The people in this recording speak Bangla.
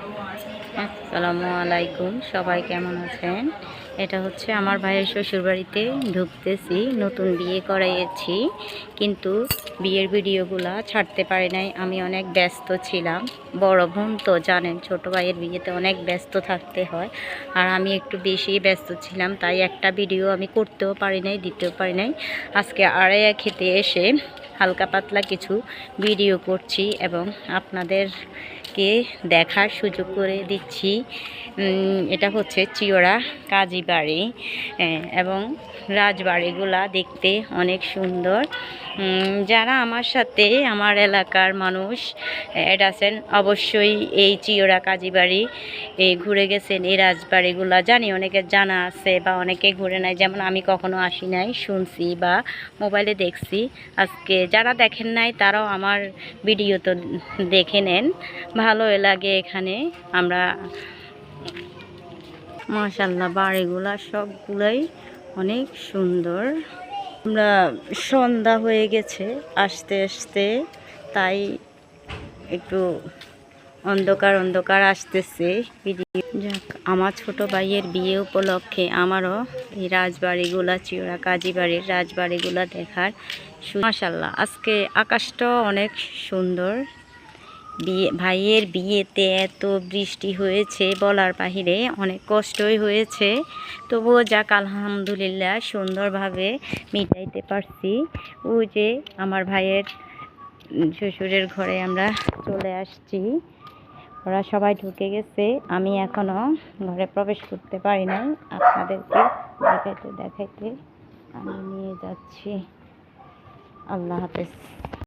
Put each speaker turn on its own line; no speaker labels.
আসসালামু আলাইকুম, সবাই কেমন আছেন? এটা হচ্ছে আমার ভাইয়ের শ্বশুরবাড়িতে ঢুকতেছি। নতুন বিয়ে করাইয়েছি, কিন্তু বিয়ের ভিডিওগুলা ছাড়তে পারি নাই। আমি অনেক ব্যস্ত ছিলাম। বড় বোন তো জানেন, ছোট ভাইয়ের বিয়েতে অনেক ব্যস্ত থাকতে হয়, আর আমি একটু বেশি ব্যস্ত ছিলাম, তাই একটা ভিডিও আমি করতেও পারি নাই, দিতেও পারি নাই। আজকে আড়াইয়া খেতে এসে হালকা পাতলা কিছু ভিডিও করছি এবং আপনাদেরকে দেখার সুযোগ করে দিচ্ছি। এটা হচ্ছে চিওড়া কাজীবাড়ি এবং রাজবাড়িগুলা দেখতে অনেক সুন্দর। যারা আমার সাথে আমার এলাকার মানুষ অ্যাড আছেন, অবশ্যই এই চিওড়া কাজীবাড়ি ঘুরে গেছেন। এই রাজবাড়িগুলা জানি অনেকের জানা আছে বা অনেকে ঘুরে নাই, যেমন আমি কখনো আসি নাই, শুনছি বা মোবাইলে দেখছি। আজকে যারা দেখেন নাই তারাও আমার ভিডিও তো দেখে নেন, ভালো লাগে। এখানে আমরা মাশাআল্লাহ বাড়িগুলা সবগুলাই অনেক সুন্দর। আমরা সন্ধ্যা হয়ে গেছে আসতে আসতে, তাই একটু অন্ধকার অন্ধকার আসতেছে। যাক, আমার ছোট ভাইয়ের বিয়ে উপলক্ষে আমারও এই রাজবাড়িগুলা, চিওড়া কাজীবাড়ির রাজবাড়িগুলা দেখার মাশাআল্লাহ। আজকে আকাশটাও অনেক সুন্দর। ভাইয়ের বিয়েতে এত বৃষ্টি হয়েছে বলার বাহিরে, অনেক কষ্টই হয়েছে, তবুও যাক আলহামদুলিল্লাহ সুন্দরভাবে মিটাইতে পারছি। ওই যে আমার ভাইয়ের শ্বশুরের ঘরে আমরা চলে আসছি, ওরা সবাই ঢুকে গেছে, আমি এখনো ঘরে প্রবেশ করতে পারি নাই। আপনাদেরকে দেখাইতে দেখাইতে আমি নিয়ে যাচ্ছি। আল্লাহ হাফেজ।